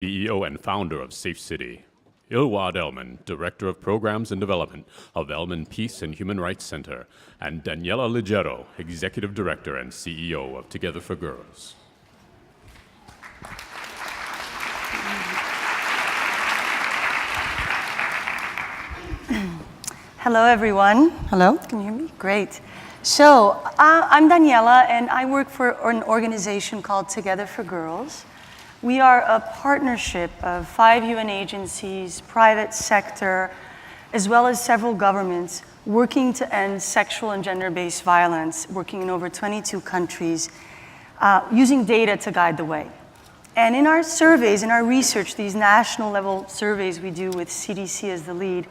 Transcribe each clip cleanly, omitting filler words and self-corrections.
CEO and founder of Safecity. Ilwad Elman, Director of Programs and Development of Elman Peace and Human Rights Center, and Daniela Ligiero, Executive Director and CEO of Together for Girls. Hello, everyone. Hello, can you hear me? Great. So, I'm Daniela, and I work for an organization called Together for Girls. We are a partnership of 5 UN agencies, private sector, as well as several governments working to end sexual and gender-based violence, working in over 22 countries, using data to guide the way. And in our surveys, in our research, these national level surveys we do with CDC as the lead,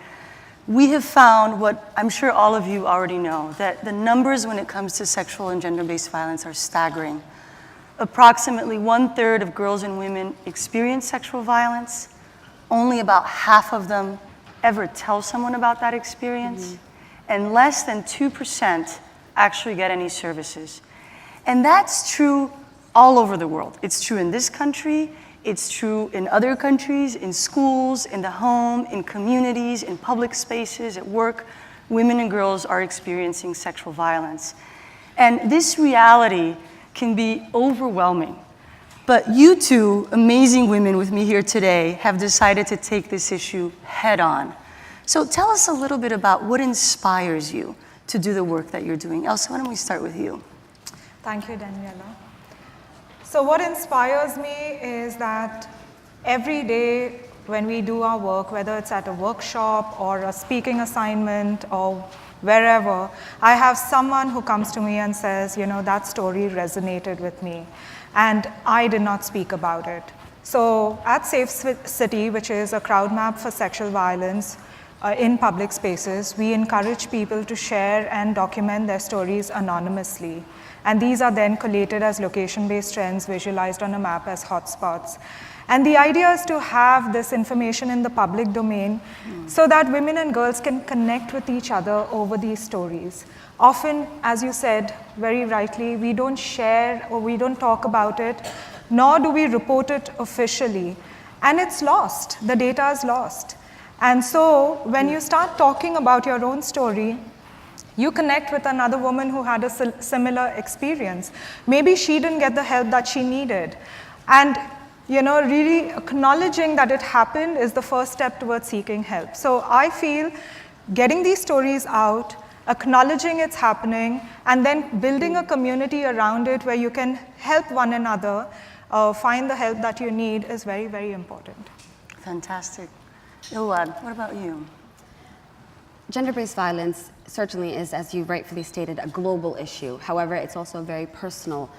we have found what I'm sure all of you already know, that the numbers when it comes to sexual and gender-based violence are staggering. Approximately 1/3 of girls and women experience sexual violence. Only about half of them ever tell someone about that experience. And less than 2% actually get any services. And that's true all over the world. It's true in this country, it's true in other countries, in schools, in the home, in communities, in public spaces, at work. Women and girls are experiencing sexual violence. And this reality can be overwhelming. But you two amazing women with me here today have decided to take this issue head on. So tell us a little bit about what inspires you to do the work that you're doing. Elsa, why don't we start with you? Thank you, Daniela. So what inspires me is that every day when we do our work, whether it's at a workshop or a speaking assignment or wherever, I have someone who comes to me and says, you know, that story resonated with me, and I did not speak about it. So at Safecity, which is a crowd map for sexual violence in public spaces, we encourage people to share and document their stories anonymously. And these are then collated as location-based trends visualized on a map as hotspots. And the idea is to have this information in the public domain so that women and girls can connect with each other over these stories. Often, as you said very rightly, we don't share or we don't talk about it, nor do we report it officially. And it's lost. The data is lost. And so when you start talking about your own story, you connect with another woman who had a similar experience. Maybe she didn't get the help that she needed. And you know, really acknowledging that it happened is the first step towards seeking help. So I feel getting these stories out, acknowledging it's happening, and then building a community around it where you can help one another find the help that you need is very, very important. Fantastic. Ilwad, what about you? Gender-based violence certainly is, as you rightfully stated, a global issue. However, it's also a very personal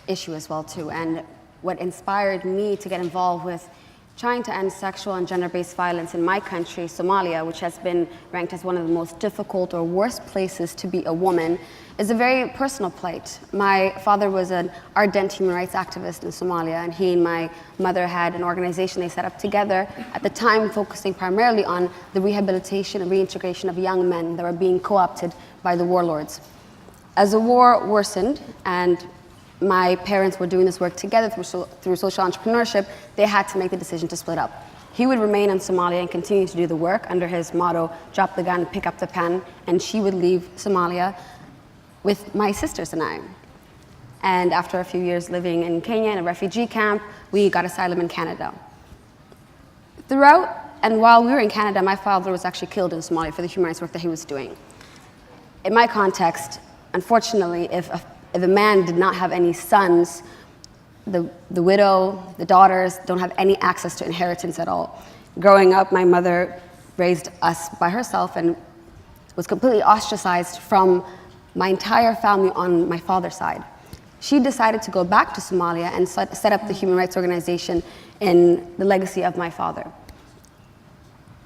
issue as well, too. And what inspired me to get involved with trying to end sexual and gender-based violence in my country, Somalia, which has been ranked as one of the most difficult or worst places to be a woman, is a very personal plight. My father was an ardent human rights activist in Somalia, and he and my mother had an organization they set up together, at the time focusing primarily on the rehabilitation and reintegration of young men that were being co-opted by the warlords. As the war worsened and my parents were doing this work together through social entrepreneurship, they had to make the decision to split up. He would remain in Somalia and continue to do the work under his motto, drop the gun, pick up the pen, and she would leave Somalia with my sisters and I. And after a few years living in Kenya in a refugee camp, we got asylum in Canada. Throughout and while we were in Canada, my father was actually killed in Somalia for the human rights work that he was doing. In my context, unfortunately, if a man did not have any sons, the widow, the daughters don't have any access to inheritance at all. Growing up, my mother raised us by herself and was completely ostracized from my entire family on my father's side. She decided to go back to Somalia and set up the human rights organization in the legacy of my father.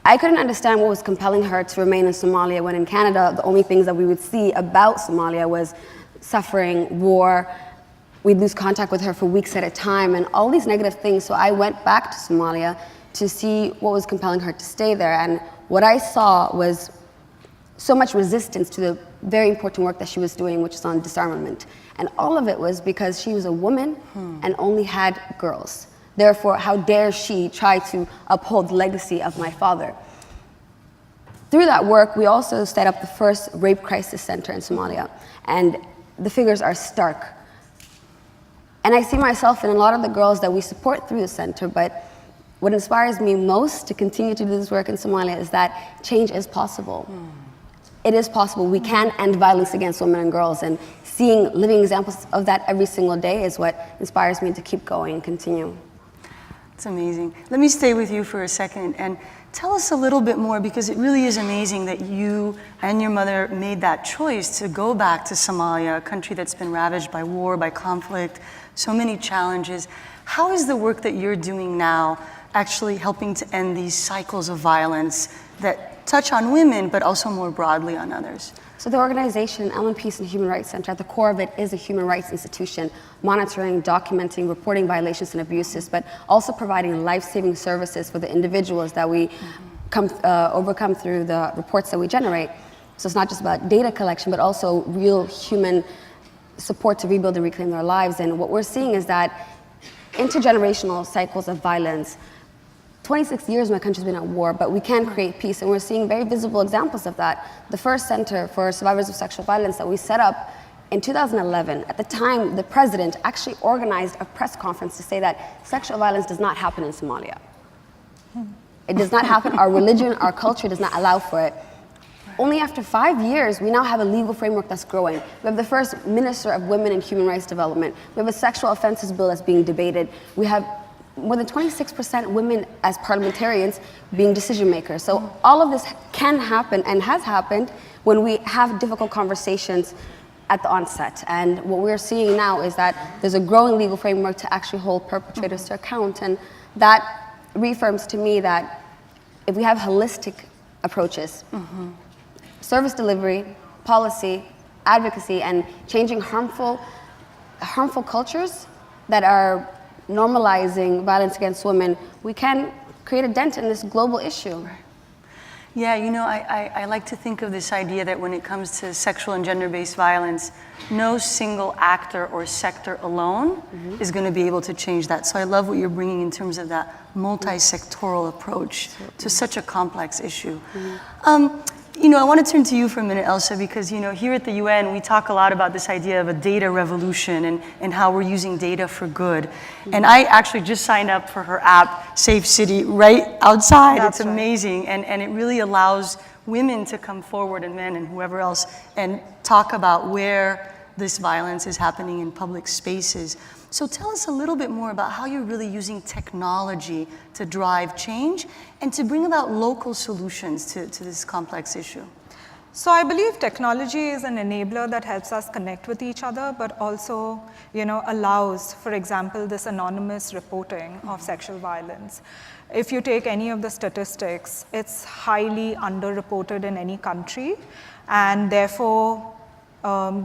I couldn't understand what was compelling her to remain in Somalia when in Canada, the only things that we would see about Somalia was suffering, war. We'd lose contact with her for weeks at a time and all these negative things. So I went back to Somalia to see what was compelling her to stay there. And what I saw was so much resistance to the very important work that she was doing, which is on disarmament. And all of it was because she was a woman and only had girls. Therefore, how dare she try to uphold the legacy of my father? Through that work, we also set up the first rape crisis center in Somalia, and the figures are stark. And I see myself in a lot of the girls that we support through the center, but what inspires me most to continue to do this work in Somalia is that change is possible. It is possible. We can end violence against women and girls, and seeing living examples of that every single day is what inspires me to keep going and continue. It's amazing. Let me stay with you for a second and tell us a little bit more, because it really is amazing that you and your mother made that choice to go back to Somalia, a country that's been ravaged by war, by conflict, so many challenges. How is the work that you're doing now actually helping to end these cycles of violence that touch on women, but also more broadly on others? So the organization, Elman Peace and Human Rights Center, at the core of it is a human rights institution, monitoring, documenting, reporting violations and abuses, but also providing life-saving services for the individuals that we overcome through the reports that we generate. So it's not just about data collection, but also real human support to rebuild and reclaim their lives. And what we're seeing is that intergenerational cycles of violence, 26 years my country's been at war, but we can create peace, and we're seeing very visible examples of that. The first center for survivors of sexual violence that we set up in 2011, at the time, the president actually organized a press conference to say that sexual violence does not happen in Somalia. It does not happen. Our religion, our culture does not allow for it. Only after 5 years, we now have a legal framework that's growing. We have the first Minister of Women and Human Rights Development. We have a sexual offenses bill that's being debated. We have more than 26% women as parliamentarians being decision makers. So all of this can happen and has happened when we have difficult conversations at the onset. And what we're seeing now is that there's a growing legal framework to actually hold perpetrators to account. And that reaffirms to me that if we have holistic approaches, service delivery, policy, advocacy, and changing harmful cultures that are normalizing violence against women, we can create a dent in this global issue. Right. Yeah, you know, I like to think of this idea that when it comes to sexual and gender-based violence, no single actor or sector alone is going to be able to change that. So I love what you're bringing in terms of that multi-sectoral approach to such a complex issue. You know, I want to turn to you for a minute, Elsa, because, you know, here at the UN, we talk a lot about this idea of a data revolution and how we're using data for good. And I actually just signed up for her app, Safecity, right outside. It's amazing. And it really allows women to come forward, and men and whoever else, and talk about where this violence is happening in public spaces. So tell us a little bit more about how you're really using technology to drive change and to bring about local solutions to this complex issue. So I believe technology is an enabler that helps us connect with each other, but also, you know, allows, for example, this anonymous reporting of sexual violence. If you take any of the statistics, it's highly underreported in any country, and therefore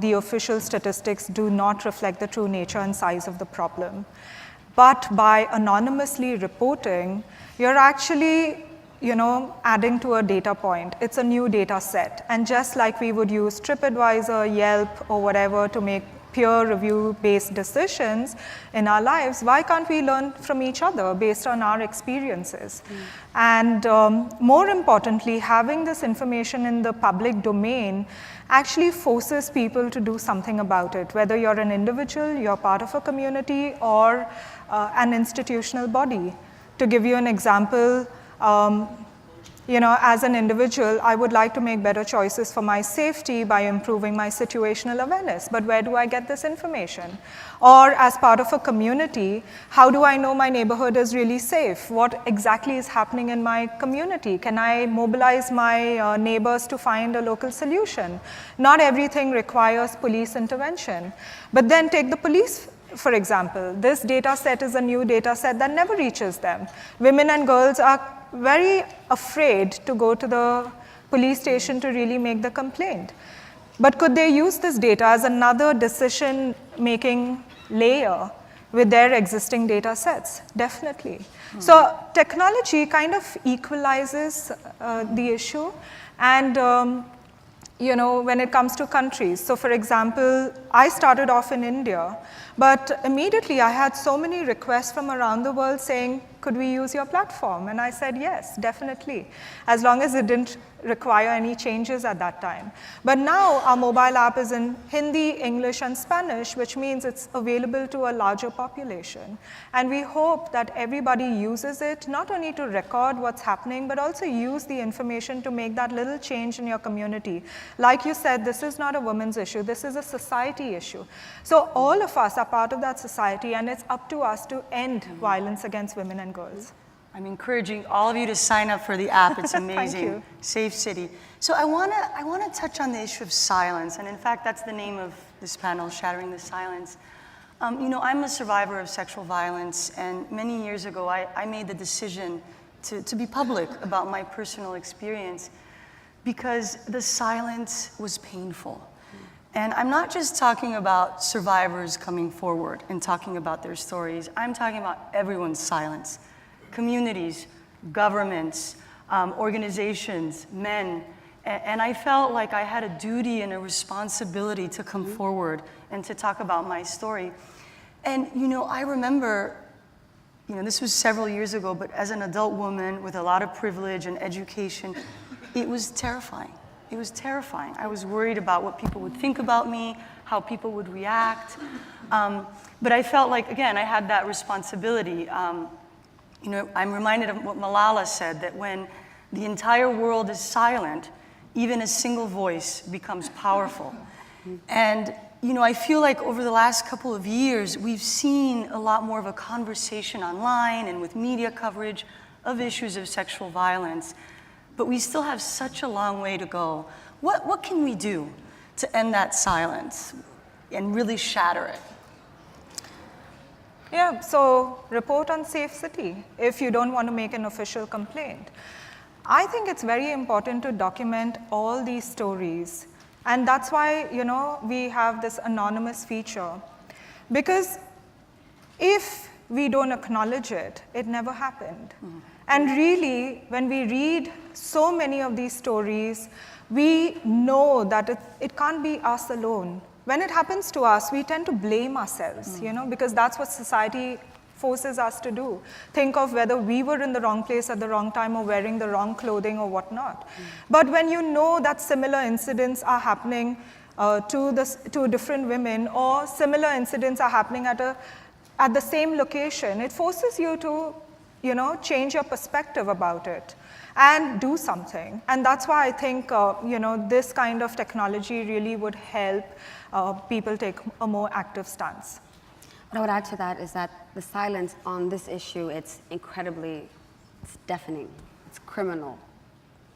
the official statistics do not reflect the true nature and size of the problem. But by anonymously reporting, you're actually, you know, adding to a data point. It's a new data set. And just like we would use TripAdvisor, Yelp, or whatever to make peer review-based decisions in our lives, why can't we learn from each other based on our experiences? And more importantly, having this information in the public domain actually forces people to do something about it, whether you're an individual, you're part of a community, or an institutional body. To give you an example, you know, as an individual, I would like to make better choices for my safety by improving my situational awareness. But where do I get this information? Or as part of a community, how do I know my neighborhood is really safe? What exactly is happening in my community? Can I mobilize my neighbors to find a local solution? Not everything requires police intervention. But then take the police, for example. This data set is a new data set that never reaches them. Women and girls are very afraid to go to the police station to really make the complaint. But could they use this data as another decision-making layer with their existing data sets? Definitely. So technology kind of equalizes the issue, and when it comes to countries. So for example, I started off in India, but immediately I had so many requests from around the world saying, could we use your platform? And I said, yes, definitely, as long as it didn't require any changes at that time. But now our mobile app is in Hindi, English, and Spanish, which means it's available to a larger population. And we hope that everybody uses it, not only to record what's happening, but also use the information to make that little change in your community. Like you said, this is not a women's issue, this is a society issue. So all of us are part of that society, and it's up to us to end violence against women and girls. I'm encouraging all of you to sign up for the app. It's amazing. Thank you. Safecity. So I want to touch on the issue of silence, and in fact, that's the name of this panel, Shattering the Silence. I'm a survivor of sexual violence, and many years ago, I made the decision to be public about my personal experience because the silence was painful. And I'm not just talking about survivors coming forward and talking about their stories. I'm talking about everyone's silence. Communities, governments, organizations, men. And I felt like I had a duty and a responsibility to come forward and to talk about my story. And I remember, this was several years ago, but as an adult woman with a lot of privilege and education, it was terrifying. It was terrifying. I was worried about what people would think about me, how people would react. But I felt like, again, I had that responsibility. I'm reminded of what Malala said, that when the entire world is silent, even a single voice becomes powerful. And, I feel like over the last couple of years, we've seen a lot more of a conversation online and with media coverage of issues of sexual violence. But we still have such a long way to go. What can we do to end that silence and really shatter it? Yeah, so report on Safecity if you don't want to make an official complaint. I think it's very important to document all these stories. And that's why, we have this anonymous feature. Because if we don't acknowledge it, it never happened. And really, when we read so many of these stories, we know that it can't be us alone. When it happens to us, we tend to blame ourselves, because that's what society forces us to do. Think of whether we were in the wrong place at the wrong time or wearing the wrong clothing or whatnot. But when you know that similar incidents are happening to different women, or similar incidents are happening at the same location, it forces you to change your perspective about it and do something. And that's why I think, this kind of technology really would help people take a more active stance. What I would add to that is that the silence on this issue, it's deafening, it's criminal.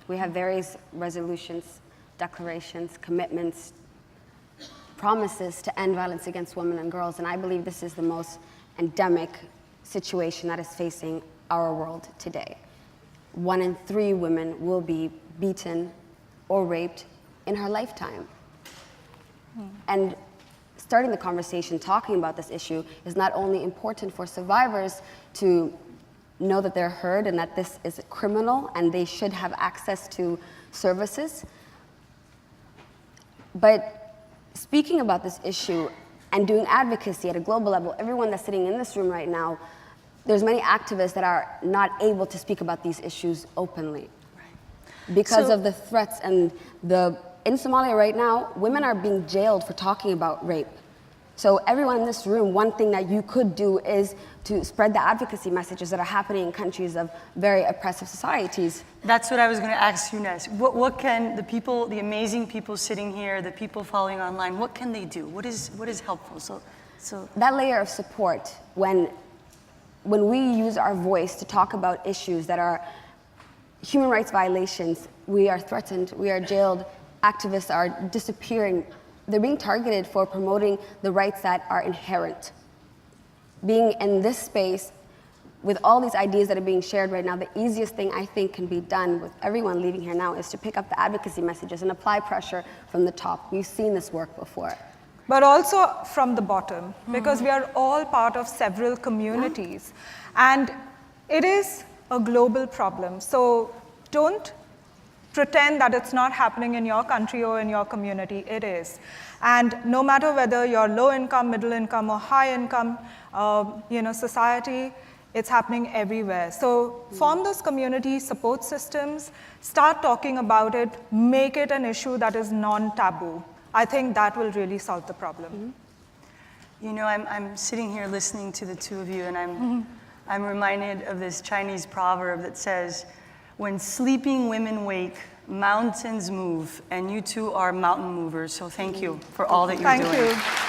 We have various resolutions, declarations, commitments, promises to end violence against women and girls, and I believe this is the most endemic situation that is facing our world today. 1 in 3 women will be beaten or raped in her lifetime. And starting the conversation, talking about this issue, is not only important for survivors to know that they're heard and that this is criminal and they should have access to services, but speaking about this issue and doing advocacy at a global level, everyone that's sitting in this room right now, there's many activists that are not able to speak about these issues openly because of the threats and in Somalia right now, women are being jailed for talking about rape. So everyone in this room, one thing that you could do is to spread the advocacy messages that are happening in countries of very oppressive societies. That's what I was going to ask you next. What can the amazing people sitting here, the people following online, what can they do? What is helpful? So that layer of support, when we use our voice to talk about issues that are human rights violations, we are threatened, we are jailed, activists are disappearing. They're being targeted for promoting the rights that are inherent. Being in this space with all these ideas that are being shared right now, the easiest thing I think can be done with everyone leaving here now is to pick up the advocacy messages and apply pressure from the top. We've seen this work before. But also from the bottom, because we are all part of several communities. And it is a global problem. So don't pretend that it's not happening in your country or in your community. It is. And no matter whether you're low income, middle income, or high income society, it's happening everywhere. So form those community support systems, start talking about it, make it an issue that is non-taboo. I think that will really solve the problem. You know, I'm sitting here listening to the two of you, and I'm reminded of this Chinese proverb that says, when sleeping women wake, mountains move, and you two are mountain movers. So thank you for all that you're doing. Thank you.